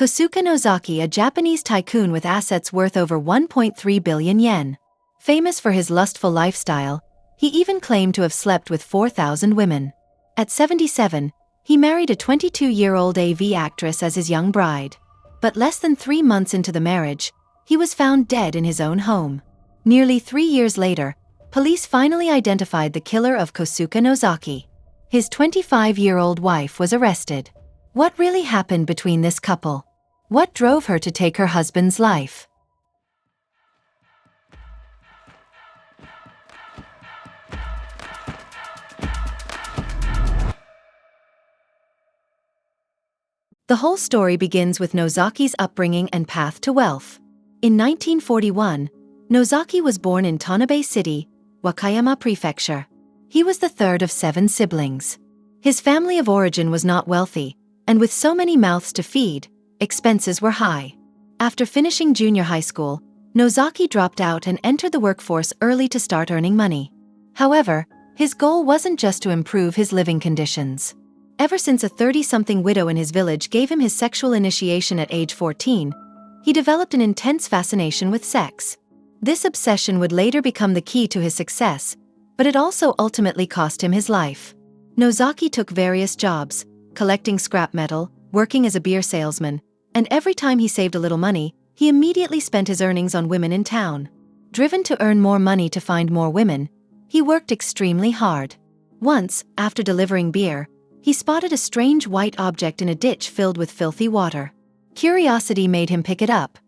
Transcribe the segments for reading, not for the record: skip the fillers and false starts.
Kosuke Nozaki, a Japanese tycoon with assets worth over 1.3 billion yen. Famous for his lustful lifestyle, he even claimed to have slept with 4,000 women. At 77, he married a 22-year-old AV actress as his young bride. But less than 3 months into the marriage, he was found dead in his own home. Nearly 3 years later, police finally identified the killer of Kosuke Nozaki. His 25-year-old wife was arrested. What really happened between this couple? What drove her to take her husband's life? The whole story begins with Nozaki's upbringing and path to wealth. In 1941, Nozaki was born in Tanabe City, Wakayama Prefecture. He was the third of 7 siblings. His family of origin was not wealthy, and with so many mouths to feed, expenses were high. After finishing junior high school, Nozaki dropped out and entered the workforce early to start earning money. However, his goal wasn't just to improve his living conditions. Ever since a 30-something widow in his village gave him his sexual initiation at age 14, he developed an intense fascination with sex. This obsession would later become the key to his success, but it also ultimately cost him his life. Nozaki took various jobs, collecting scrap metal, working as a beer salesman, and every time he saved a little money, he immediately spent his earnings on women in town. Driven to earn more money to find more women, he worked extremely hard. Once, after delivering beer, he spotted a strange white object in a ditch filled with filthy water. Curiosity made him pick it up.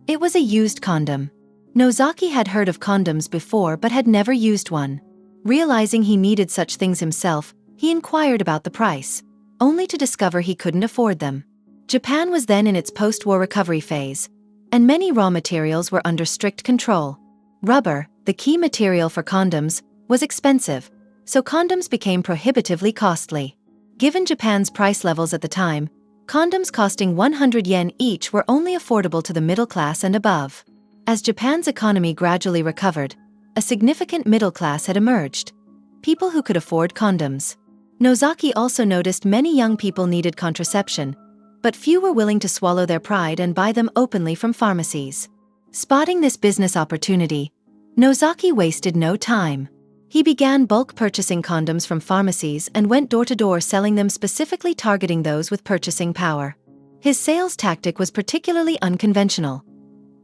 It was a used condom. Nozaki had heard of condoms before but had never used one. Realizing he needed such things himself, he inquired about the price, only to discover he couldn't afford them. Japan was then in its post-war recovery phase, and many raw materials were under strict control. Rubber, the key material for condoms, was expensive, so condoms became prohibitively costly. Given Japan's price levels at the time, condoms costing 100 yen each were only affordable to the middle class and above. As Japan's economy gradually recovered, a significant middle class had emerged. People who could afford condoms. Nozaki also noticed many young people needed contraception, but few were willing to swallow their pride and buy them openly from pharmacies. Spotting this business opportunity, Nozaki wasted no time. He began bulk purchasing condoms from pharmacies and went door to door selling them, specifically targeting those with purchasing power. His sales tactic was particularly unconventional.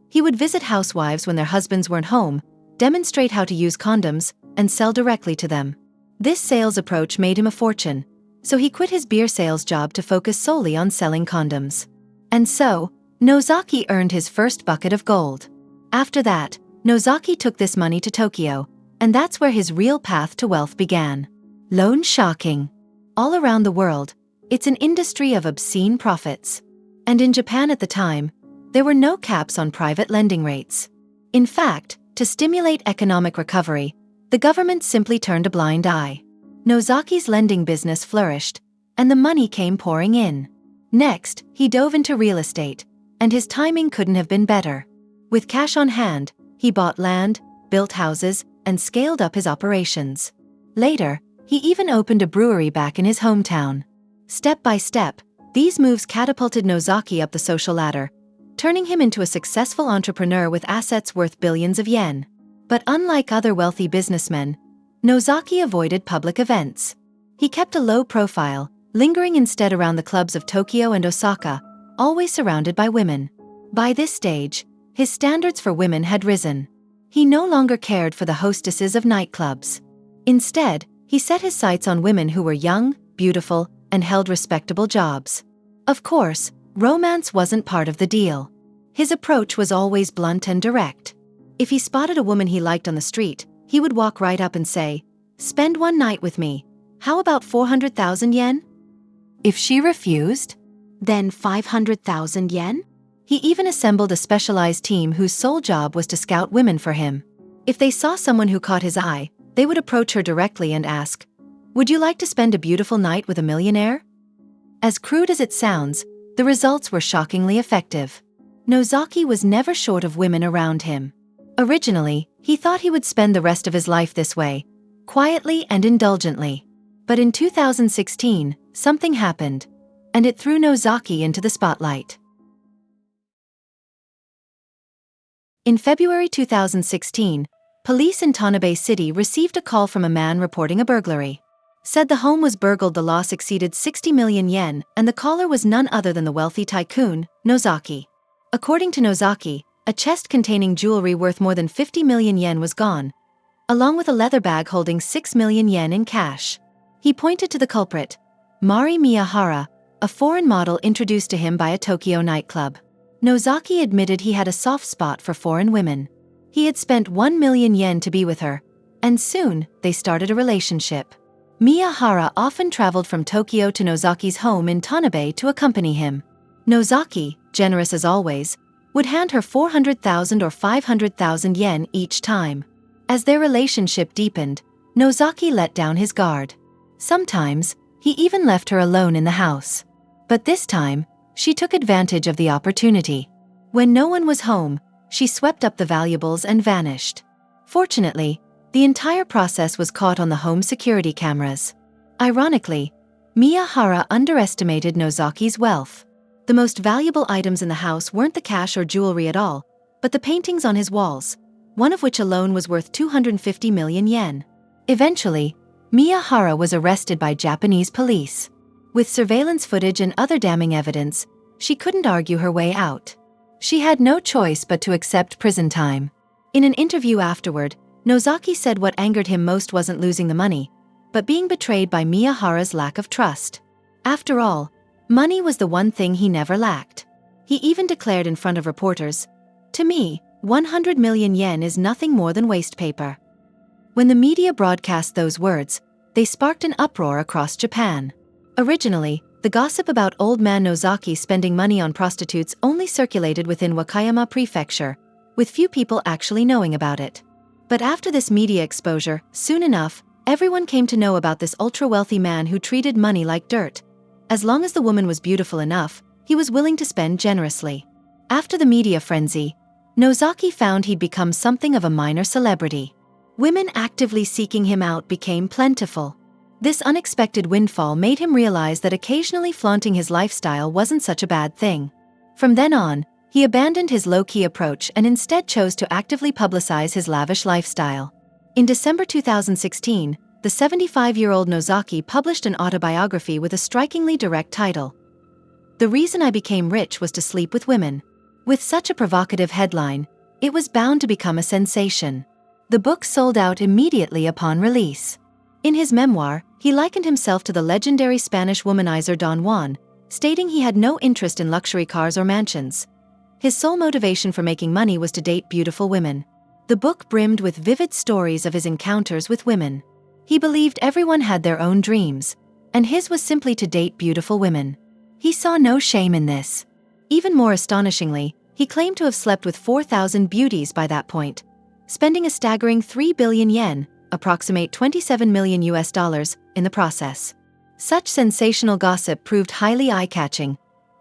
He would visit housewives when their husbands weren't home, demonstrate how to use condoms, and sell directly to them. This sales approach made him a fortune, so he quit his beer sales job to focus solely on selling condoms. And so, Nozaki earned his first bucket of gold. After that, Nozaki took this money to Tokyo, and that's where his real path to wealth began. Loan sharking. All around the world, it's an industry of obscene profits. And in Japan at the time, there were no caps on private lending rates. In fact, to stimulate economic recovery, the government simply turned a blind eye. Nozaki's lending business flourished, and the money came pouring in. Next, he dove into real estate, and his timing couldn't have been better. With cash on hand, he bought land, built houses, and scaled up his operations. Later, he even opened a brewery back in his hometown. Step by step, these moves catapulted Nozaki up the social ladder, turning him into a successful entrepreneur with assets worth billions of yen. But unlike other wealthy businessmen, Nozaki avoided public events. He kept a low profile, lingering instead around the clubs of Tokyo and Osaka, always surrounded by women. By this stage, his standards for women had risen. He no longer cared for the hostesses of nightclubs. Instead, he set his sights on women who were young, beautiful, and held respectable jobs. Of course, romance wasn't part of the deal. His approach was always blunt and direct. If he spotted a woman he liked on the street, he would walk right up and say, "Spend one night with me. How about 400,000 yen? If she refused, then 500,000 yen? He even assembled a specialized team whose sole job was to scout women for him. If they saw someone who caught his eye, they would approach her directly and ask, "Would you like to spend a beautiful night with a millionaire?" As crude as it sounds, the results were shockingly effective. Nozaki was never short of women around him. Originally, he thought he would spend the rest of his life this way, quietly and indulgently. But in 2016, something happened, and it threw Nozaki into the spotlight. In February 2016, police in Tanabe City received a call from a man reporting a burglary. Said the home was burgled. The loss exceeded 60 million yen, and the caller was none other than the wealthy tycoon, Nozaki. According to Nozaki, a chest containing jewelry worth more than 50 million yen was gone, along with a leather bag holding 6 million yen in cash. He pointed to the culprit, Mari Miyahara, a foreign model introduced to him by a Tokyo nightclub. Nozaki admitted he had a soft spot for foreign women. He had spent 1 million yen to be with her, and soon they started a relationship. Miyahara often traveled from Tokyo to Nozaki's home in Tanabe to accompany him. Nozaki, generous as always, would hand her 400,000 or 500,000 yen each time. As their relationship deepened, Nozaki let down his guard. Sometimes, he even left her alone in the house. But this time, she took advantage of the opportunity. When no one was home, she swept up the valuables and vanished. Fortunately, the entire process was caught on the home security cameras. Ironically, Miyahara underestimated Nozaki's wealth. The most valuable items in the house weren't the cash or jewelry at all, but the paintings on his walls, one of which alone was worth 250 million yen. Eventually, Miyahara was arrested by Japanese police. With surveillance footage and other damning evidence, she couldn't argue her way out. She had no choice but to accept prison time. In an interview afterward, Nozaki said what angered him most wasn't losing the money, but being betrayed by Miyahara's lack of trust. After all, money was the one thing he never lacked. He even declared in front of reporters, "To me, 100 million yen is nothing more than waste paper." When the media broadcast those words, they sparked an uproar across Japan. Originally, the gossip about old man Nozaki spending money on prostitutes only circulated within Wakayama Prefecture, with few people actually knowing about it. But after this media exposure, soon enough, everyone came to know about this ultra-wealthy man who treated money like dirt. As long as the woman was beautiful enough, he was willing to spend generously. After the media frenzy, Nozaki found he'd become something of a minor celebrity. Women actively seeking him out became plentiful. This unexpected windfall made him realize that occasionally flaunting his lifestyle wasn't such a bad thing. From then on, he abandoned his low-key approach and instead chose to actively publicize his lavish lifestyle. In December 2016, the 75-year-old Nozaki published an autobiography with a strikingly direct title. "The Reason I Became Rich Was to Sleep with Women." With such a provocative headline, it was bound to become a sensation. The book sold out immediately upon release. In his memoir, he likened himself to the legendary Spanish womanizer Don Juan, stating he had no interest in luxury cars or mansions. His sole motivation for making money was to date beautiful women. The book brimmed with vivid stories of his encounters with women. He believed everyone had their own dreams, and his was simply to date beautiful women. He saw no shame in this. Even more astonishingly, he claimed to have slept with 4,000 beauties by that point, spending a staggering 3 billion yen, approximate $27 million in the process. Such sensational gossip proved highly eye-catching,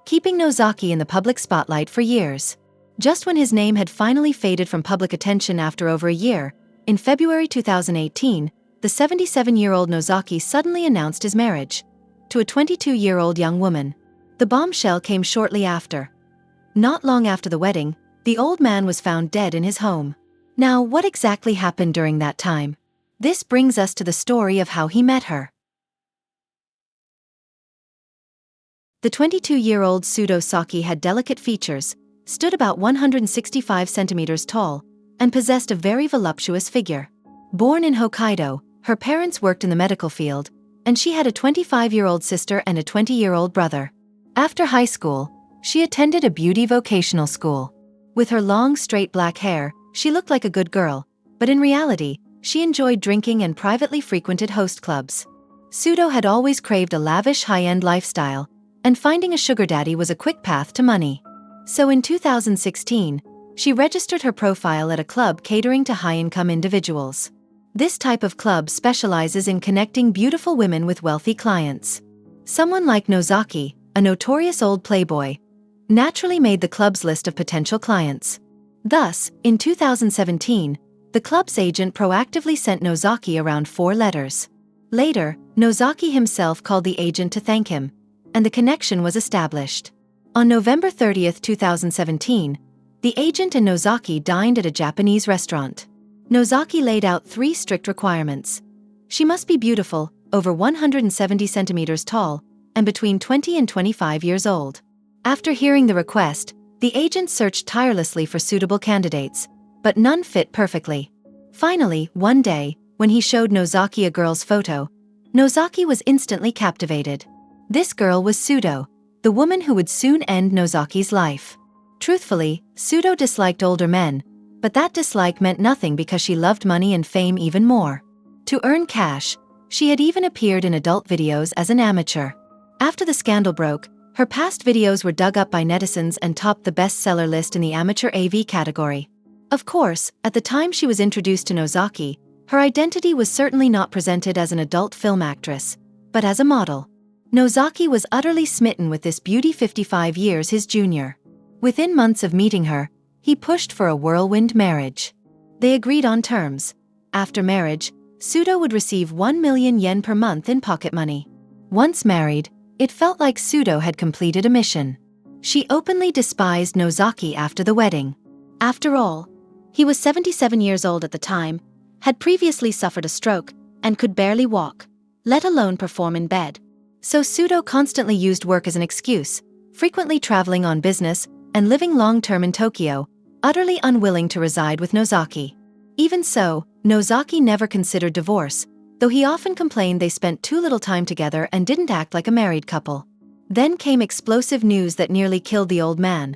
keeping Nozaki in the public spotlight for years. Just when his name had finally faded from public attention after over a year, in February 2018, the 77-year-old Nozaki suddenly announced his marriage to a 22-year-old young woman. The bombshell came shortly after. Not long after the wedding, the old man was found dead in his home. Now, what exactly happened during that time? This brings us to the story of how he met her. The 22-year-old Sudo Saki had delicate features, stood about 165 centimeters tall, and possessed a very voluptuous figure. Born in Hokkaido, her parents worked in the medical field, and she had a 25-year-old sister and a 20-year-old brother. After high school, she attended a beauty vocational school. With her long, straight black hair, she looked like a good girl, but in reality, she enjoyed drinking and privately frequented host clubs. Sudo had always craved a lavish high-end lifestyle, and finding a sugar daddy was a quick path to money. So in 2016, she registered her profile at a club catering to high-income individuals. This type of club specializes in connecting beautiful women with wealthy clients. Someone like Nozaki, a notorious old playboy, naturally made the club's list of potential clients. Thus, in 2017, the club's agent proactively sent Nozaki around 4 letters. Later, Nozaki himself called the agent to thank him, and the connection was established. On November 30, 2017, The agent and Nozaki dined at a Japanese restaurant. Nozaki laid out 3 strict requirements. She must be beautiful, over 170 centimeters tall, and between 20 and 25 years old. After hearing the request, the agent searched tirelessly for suitable candidates, but none fit perfectly. Finally, one day, when he showed Nozaki a girl's photo, Nozaki was instantly captivated. This girl was Sudo, the woman who would soon end Nozaki's life. Truthfully, Sudo disliked older men, but that dislike meant nothing because she loved money and fame even more. To earn cash, she had even appeared in adult videos as an amateur. After the scandal broke, her past videos were dug up by netizens and topped the bestseller list in the amateur AV category. Of course, at the time she was introduced to Nozaki, her identity was certainly not presented as an adult film actress, but as a model. Nozaki was utterly smitten with this beauty 55 years his junior. Within months of meeting her, he pushed for a whirlwind marriage. They agreed on terms. After marriage, Sudo would receive 1 million yen per month in pocket money. Once married, it felt like Sudo had completed a mission. She openly despised Nozaki after the wedding. After all, he was 77 years old at the time, had previously suffered a stroke, and could barely walk, let alone perform in bed. So Sudo constantly used work as an excuse, frequently traveling on business, and living long-term in Tokyo, utterly unwilling to reside with Nozaki. Even so, Nozaki never considered divorce, though he often complained they spent too little time together and didn't act like a married couple. Then came explosive news that nearly killed the old man.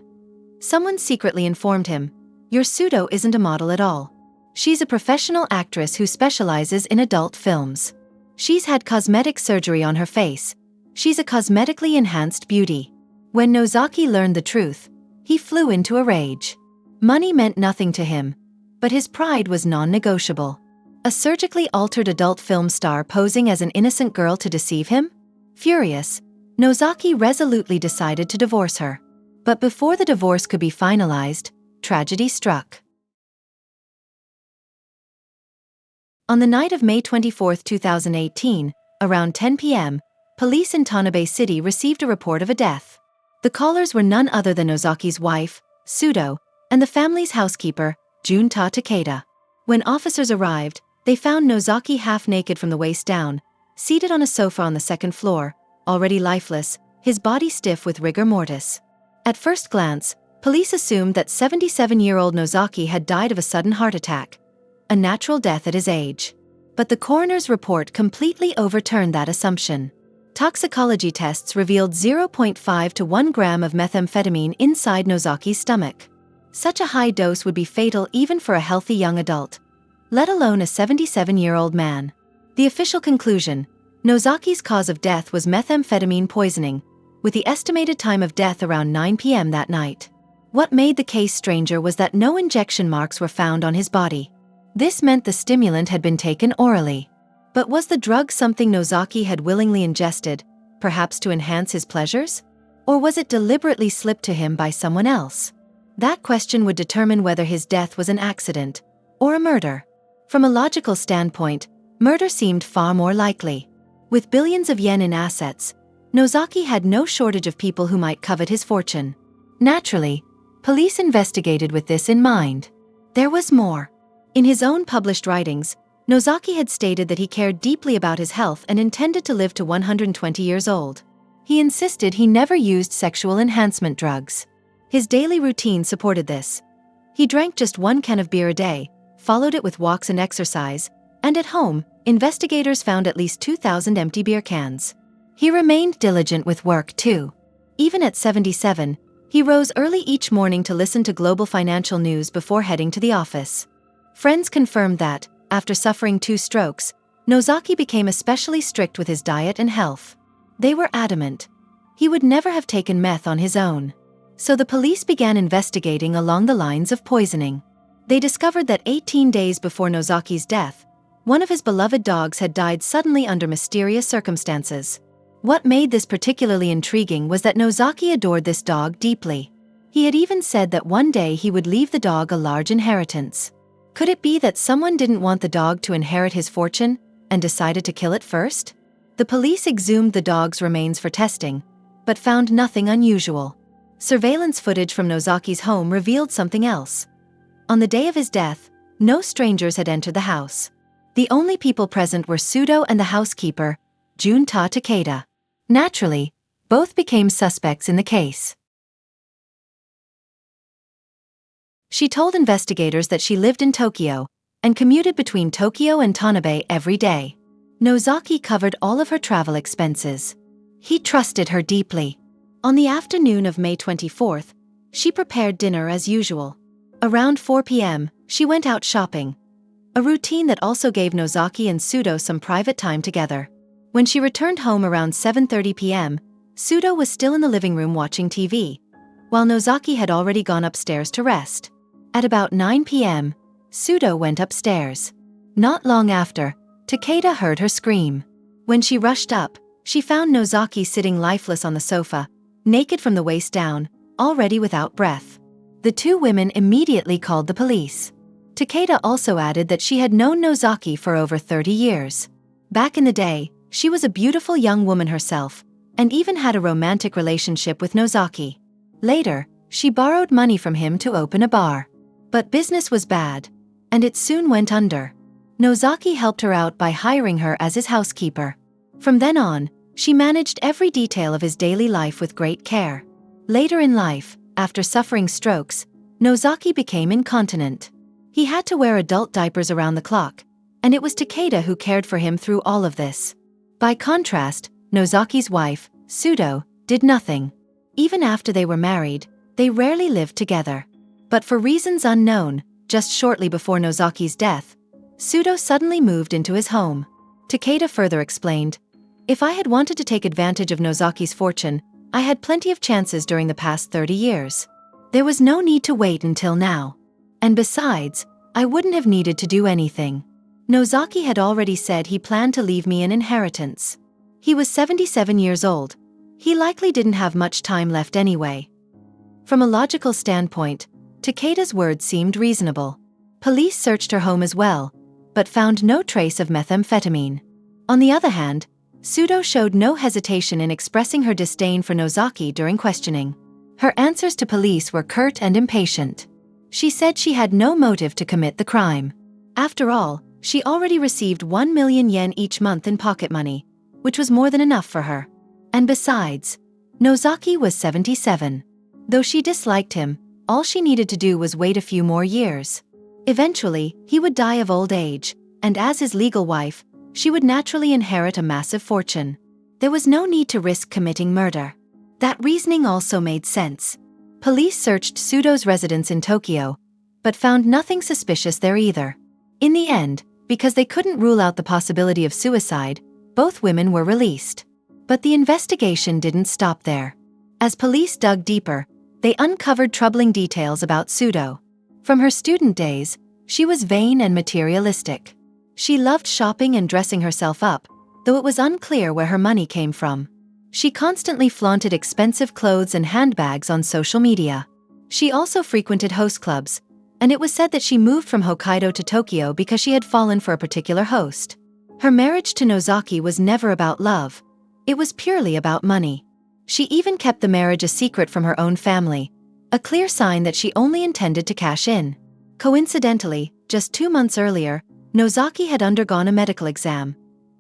Someone secretly informed him, "Your Sudo isn't a model at all. She's a professional actress who specializes in adult films. She's had cosmetic surgery on her face. She's a cosmetically enhanced beauty." When Nozaki learned the truth, he flew into a rage. Money meant nothing to him, but his pride was non-negotiable. A surgically altered adult film star posing as an innocent girl to deceive him? Furious, Nozaki resolutely decided to divorce her. But before the divorce could be finalized, tragedy struck. On the night of May 24, 2018, around 10 p.m., police in Tanabe City received a report of a death. The callers were none other than Nozaki's wife, Sudo, and the family's housekeeper, Junta Takeda. When officers arrived, they found Nozaki half-naked from the waist down, seated on a sofa on the second floor, already lifeless, his body stiff with rigor mortis. At first glance, police assumed that 77-year-old Nozaki had died of a sudden heart attack, a natural death at his age. But the coroner's report completely overturned that assumption. Toxicology tests revealed 0.5 to 1 gram of methamphetamine inside Nozaki's stomach. Such a high dose would be fatal even for a healthy young adult, let alone a 77-year-old man. The official conclusion: Nozaki's cause of death was methamphetamine poisoning, with the estimated time of death around 9 p.m. that night. What made the case stranger was that no injection marks were found on his body. This meant the stimulant had been taken orally. But was the drug something Nozaki had willingly ingested, perhaps to enhance his pleasures? Or was it deliberately slipped to him by someone else? That question would determine whether his death was an accident or a murder. From a logical standpoint, murder seemed far more likely. With billions of yen in assets, Nozaki had no shortage of people who might covet his fortune. Naturally, police investigated with this in mind. There was more. In his own published writings, Nozaki had stated that he cared deeply about his health and intended to live to 120 years old. He insisted he never used sexual enhancement drugs. His daily routine supported this. He drank just 1 can of beer a day, followed it with walks and exercise, and at home, investigators found at least 2,000 empty beer cans. He remained diligent with work too. Even at 77, he rose early each morning to listen to global financial news before heading to the office. Friends confirmed that, after suffering 2 strokes, Nozaki became especially strict with his diet and health. They were adamant. He would never have taken meth on his own. So the police began investigating along the lines of poisoning. They discovered that 18 days before Nozaki's death, one of his beloved dogs had died suddenly under mysterious circumstances. What made this particularly intriguing was that Nozaki adored this dog deeply. He had even said that one day he would leave the dog a large inheritance. Could it be that someone didn't want the dog to inherit his fortune and decided to kill it first? The police exhumed the dog's remains for testing, but found nothing unusual. Surveillance footage from Nozaki's home revealed something else. On the day of his death, no strangers had entered the house. The only people present were Sudo and the housekeeper, Junta Takeda. Naturally, both became suspects in the case. She told investigators that she lived in Tokyo and commuted between Tokyo and Tanabe every day. Nozaki covered all of her travel expenses. He trusted her deeply. On the afternoon of May 24th, she prepared dinner as usual. Around 4 p.m., she went out shopping, a routine that also gave Nozaki and Sudo some private time together. When she returned home around 7:30 p.m., Sudo was still in the living room watching TV, while Nozaki had already gone upstairs to rest. At about 9 p.m., Sudo went upstairs. Not long after, Takeda heard her scream. When she rushed up, she found Nozaki sitting lifeless on the sofa, naked from the waist down, already without breath. The two women immediately called the police. Takeda also added that she had known Nozaki for over 30 years. Back in the day, she was a beautiful young woman herself, and even had a romantic relationship with Nozaki. Later, she borrowed money from him to open a bar. But business was bad, and it soon went under. Nozaki helped her out by hiring her as his housekeeper. From then on, she managed every detail of his daily life with great care. Later in life, after suffering strokes, Nozaki became incontinent. He had to wear adult diapers around the clock, and it was Takeda who cared for him through all of this. By contrast, Nozaki's wife, Sudo, did nothing. Even after they were married, they rarely lived together. But for reasons unknown, just shortly before Nozaki's death, Sudo suddenly moved into his home. Takeda further explained, "If I had wanted to take advantage of Nozaki's fortune, I had plenty of chances during the past 30 years. There was no need to wait until now. And besides, I wouldn't have needed to do anything. Nozaki had already said he planned to leave me an inheritance. He was 77 years old. He likely didn't have much time left anyway." From a logical standpoint, Takeda's words seemed reasonable. Police searched her home as well, but found no trace of methamphetamine. On the other hand, Sudo showed no hesitation in expressing her disdain for Nozaki during questioning. Her answers to police were curt and impatient. She said she had no motive to commit the crime. After all, she already received 1 million yen each month in pocket money, which was more than enough for her. And besides, Nozaki was 77. Though she disliked him, all she needed to do was wait a few more years. Eventually, he would die of old age, and as his legal wife, she would naturally inherit a massive fortune. There was no need to risk committing murder. That reasoning also made sense. Police searched Sudo's residence in Tokyo, but found nothing suspicious there either. In the end, because they couldn't rule out the possibility of suicide, both women were released. But the investigation didn't stop there. As police dug deeper, they uncovered troubling details about Sudo. From her student days, she was vain and materialistic. She loved shopping and dressing herself up, though it was unclear where her money came from. She constantly flaunted expensive clothes and handbags on social media. She also frequented host clubs, and it was said that she moved from Hokkaido to Tokyo because she had fallen for a particular host. Her marriage to Nozaki was never about love. It was purely about money. She even kept the marriage a secret from her own family, a clear sign that she only intended to cash in. Coincidentally, just 2 months earlier, Nozaki had undergone a medical exam.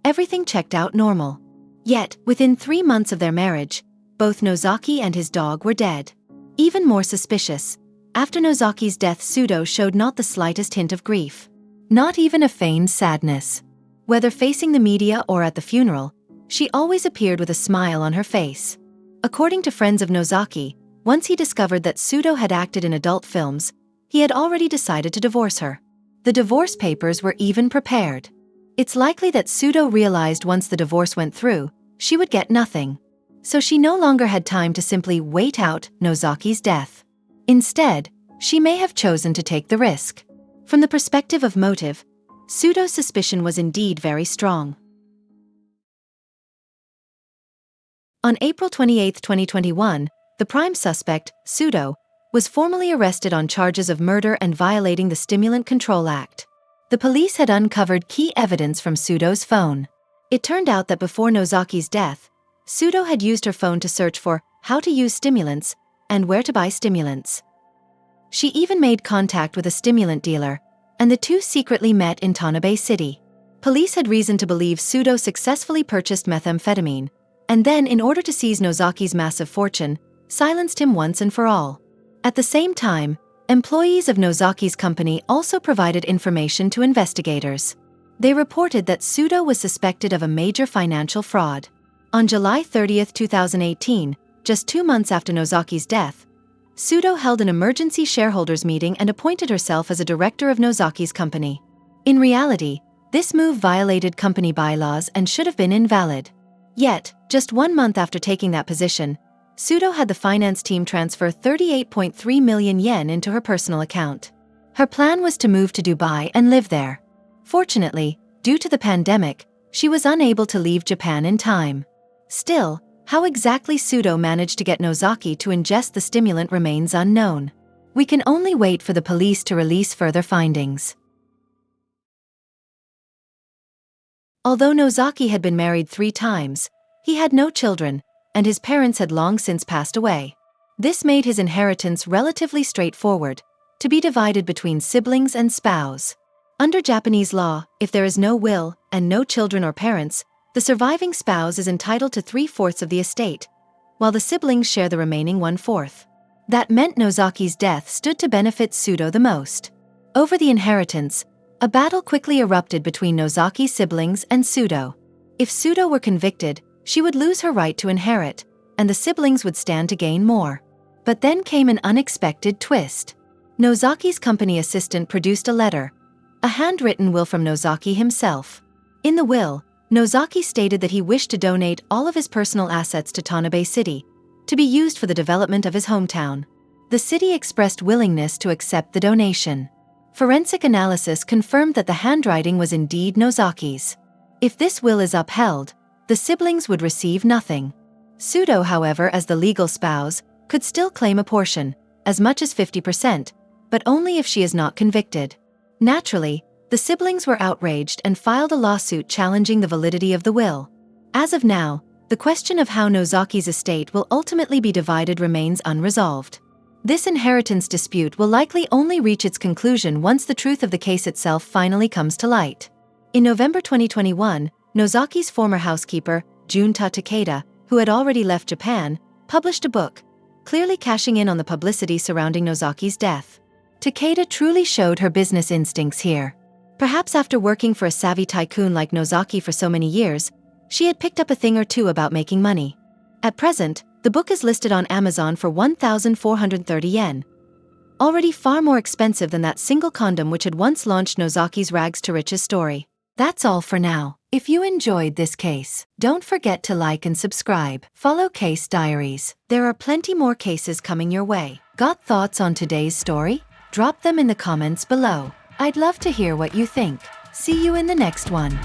Everything checked out normal. Yet, within 3 months of their marriage, both Nozaki and his dog were dead. Even more suspicious, after Nozaki's death, Sudo showed not the slightest hint of grief. Not even a feigned sadness. Whether facing the media or at the funeral, she always appeared with a smile on her face. According to friends of Nozaki, once he discovered that Sudo had acted in adult films, he had already decided to divorce her. The divorce papers were even prepared. It's likely that Sudo realized once the divorce went through, she would get nothing. So she no longer had time to simply wait out Nozaki's death. Instead, she may have chosen to take the risk. From the perspective of motive, Sudo's suspicion was indeed very strong. On April 28, 2021, the prime suspect, Sudo, was formally arrested on charges of murder and violating the Stimulant Control Act. The police had uncovered key evidence from Sudo's phone. It turned out that before Nozaki's death, Sudo had used her phone to search for how to use stimulants and where to buy stimulants. She even made contact with a stimulant dealer, and the two secretly met in Tanabe City. Police had reason to believe Sudo successfully purchased methamphetamine, and then, in order to seize Nozaki's massive fortune, silenced him once and for all. At the same time, employees of Nozaki's company also provided information to investigators. They reported that Sudo was suspected of a major financial fraud. On July 30, 2018, just 2 months after Nozaki's death, Sudo held an emergency shareholders meeting and appointed herself as a director of Nozaki's company. In reality, this move violated company bylaws and should have been invalid. Yet, just 1 month after taking that position, Sudo had the finance team transfer 38.3 million yen into her personal account. Her plan was to move to Dubai and live there. Fortunately, due to the pandemic, she was unable to leave Japan in time. Still, how exactly Sudo managed to get Nozaki to ingest the stimulant remains unknown. We can only wait for the police to release further findings. Although Nozaki had been married 3 times, he had no children, and his parents had long since passed away. This made his inheritance relatively straightforward, to be divided between siblings and spouse. Under Japanese law, if there is no will, and no children or parents, the surviving spouse is entitled to 3/4 of the estate, while the siblings share the remaining 1/4. That meant Nozaki's death stood to benefit Sudo the most. Over the inheritance, a battle quickly erupted between Nozaki's siblings and Sudo. If Sudo were convicted, she would lose her right to inherit, and the siblings would stand to gain more. But then came an unexpected twist. Nozaki's company assistant produced a letter, a handwritten will from Nozaki himself. In the will, Nozaki stated that he wished to donate all of his personal assets to Tanabe City, to be used for the development of his hometown. The city expressed willingness to accept the donation. Forensic analysis confirmed that the handwriting was indeed Nozaki's. If this will is upheld, the siblings would receive nothing. Sudo, however, as the legal spouse, could still claim a portion, as much as 50%, but only if she is not convicted. Naturally, the siblings were outraged and filed a lawsuit challenging the validity of the will. As of now, the question of how Nozaki's estate will ultimately be divided remains unresolved. This inheritance dispute will likely only reach its conclusion once the truth of the case itself finally comes to light. In November 2021, Nozaki's former housekeeper, Junta Takeda, who had already left Japan, published a book, clearly cashing in on the publicity surrounding Nozaki's death. Takeda truly showed her business instincts here. Perhaps after working for a savvy tycoon like Nozaki for so many years, she had picked up a thing or two about making money. At present, the book is listed on Amazon for 1,430 yen. Already far more expensive than that single condom which had once launched Nozaki's rags to riches story. That's all for now. If you enjoyed this case, don't forget to like and subscribe. Follow Case Diaries. There are plenty more cases coming your way. Got thoughts on today's story? Drop them in the comments below. I'd love to hear what you think. See you in the next one.